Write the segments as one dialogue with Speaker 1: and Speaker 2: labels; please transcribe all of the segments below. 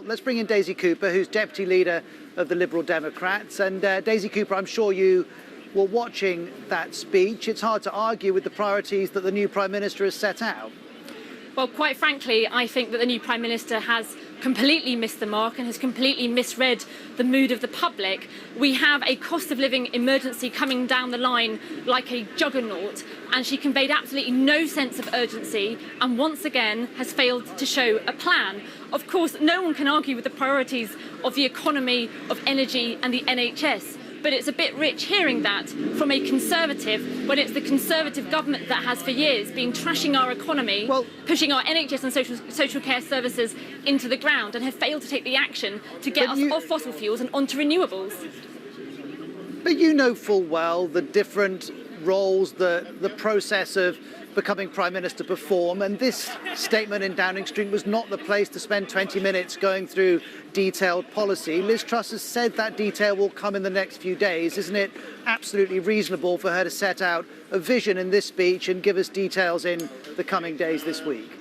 Speaker 1: let's bring in Daisy Cooper, who's Deputy Leader of the Liberal Democrats. And Daisy Cooper, I'm sure you were watching that speech. It's hard to argue with the priorities that the new Prime Minister has set out.
Speaker 2: Well, quite frankly, I think that the new Prime Minister has completely missed the mark and has completely misread the mood of the public. We have a cost of living emergency coming down the line like a juggernaut, and she conveyed absolutely no sense of urgency and once again has failed to show a plan. Of course, no one can argue with the priorities of the economy, of energy and the NHS. But it's a bit rich hearing that from a Conservative when it's the Conservative government that has for years been trashing our economy, pushing our NHS and social care services into the ground and have failed to take the action to get us off fossil fuels and onto renewables.
Speaker 1: But you know full well the different roles the process of becoming Prime Minister perform, and this statement in Downing Street was not the place to spend 20 minutes going through detailed policy. Liz Truss has said that detail will come in the next few days. Isn't it absolutely reasonable for her to set out a vision in this speech and give us details in the coming days this week?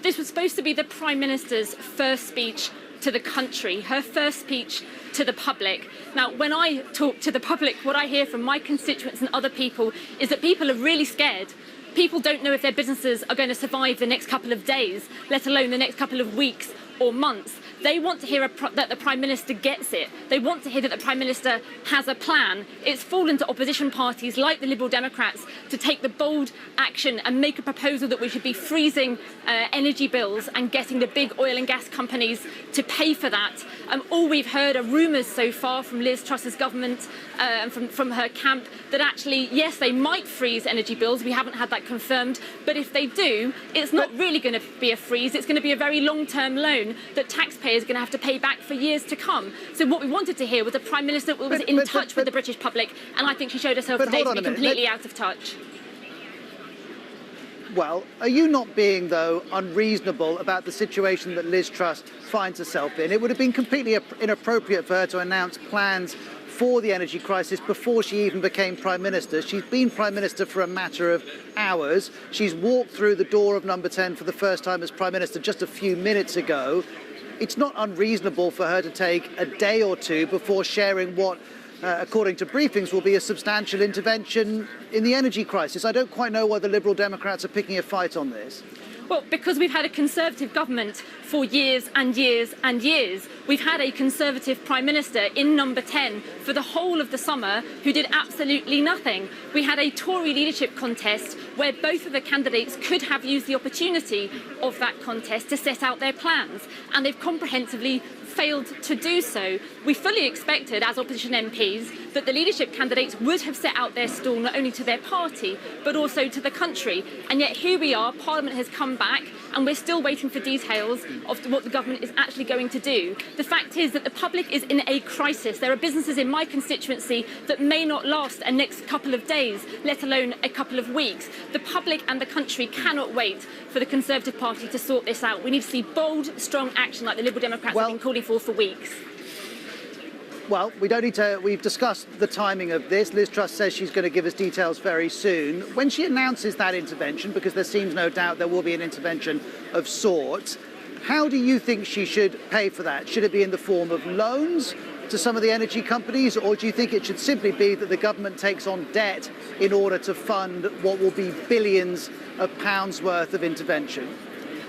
Speaker 2: This was supposed to be the Prime Minister's first speech to the country, her first speech to the public. Now, when I talk to the public, what I hear from my constituents and other people is that people are really scared. People don't know if their businesses are going to survive the next couple of days, let alone the next couple of weeks or months. They want to hear that the Prime Minister gets it. They want to hear that the Prime Minister has a plan. It's fallen to opposition parties like the Liberal Democrats to take the bold action and make a proposal that we should be freezing energy bills and getting the big oil and gas companies to pay for that. All we've heard are rumours so far from Liz Truss's government and from her camp that actually, yes, they might freeze energy bills. We haven't had that confirmed. But if they do, it's not really going to be a freeze. It's going to be a very long-term loan that taxpayers are going to have to pay back for years to come. So what we wanted to hear was a Prime Minister that was in touch with the British public, and I think she showed herself today to be completely out of touch.
Speaker 1: Well, are you not being, though, unreasonable about the situation that Liz Truss finds herself in? It would have been completely inappropriate for her to announce plans for the energy crisis before she even became Prime Minister. She's been Prime Minister for a matter of hours. She's walked through the door of number 10 for the first time as Prime Minister just a few minutes ago. It's not unreasonable for her to take a day or two before sharing what, according to briefings, will be a substantial intervention in the energy crisis. I don't quite know why the Liberal Democrats are picking a fight on this.
Speaker 2: Well, because we've had a Conservative government for years and years and years. We've had a Conservative Prime Minister in number 10 for the whole of the summer who did absolutely nothing. We had a Tory leadership contest where both of the candidates could have used the opportunity of that contest to set out their plans, and they've comprehensively failed to do so. We fully expected, as opposition MPs, that the leadership candidates would have set out their stall not only to their party, but also to the country. And yet here we are, Parliament has come back, and we're still waiting for details of what the government is actually going to do. The fact is that the public is in a crisis. There are businesses in my constituency that may not last a next couple of days, let alone a couple of weeks. The public and the country cannot wait for the Conservative Party to sort this out. We need to see bold, strong action like the Liberal Democrats have been calling for weeks.
Speaker 1: Well, we've discussed the timing of this. Liz Truss says she's going to give us details very soon. When she announces that intervention, because there seems no doubt there will be an intervention of sorts, how do you think she should pay for that? Should it be in the form of loans to some of the energy companies, or do you think it should simply be that the government takes on debt in order to fund what will be billions of pounds worth of intervention?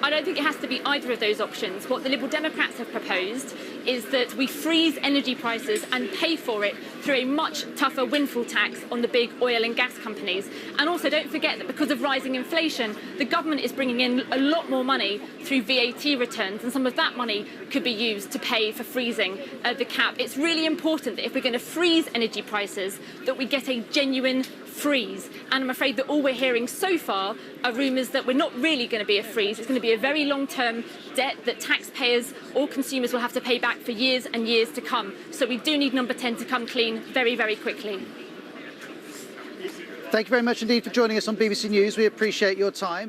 Speaker 2: I don't think it has to be either of those options. What the Liberal Democrats have proposed is that we freeze energy prices and pay for it through a much tougher windfall tax on the big oil and gas companies. And also don't forget that because of rising inflation, the government is bringing in a lot more money through VAT returns, and some of that money could be used to pay for freezing the cap. It's really important that if we're going to freeze energy prices, that we get a genuine freeze. And I'm afraid that all we're hearing so far are rumours that we're not really going to be a freeze. It's going to be a very long-term debt that taxpayers or consumers will have to pay back for years and years to come. So we do need number 10 to come clean very, very quickly.
Speaker 1: Thank you very much indeed for joining us on BBC News. We appreciate your time.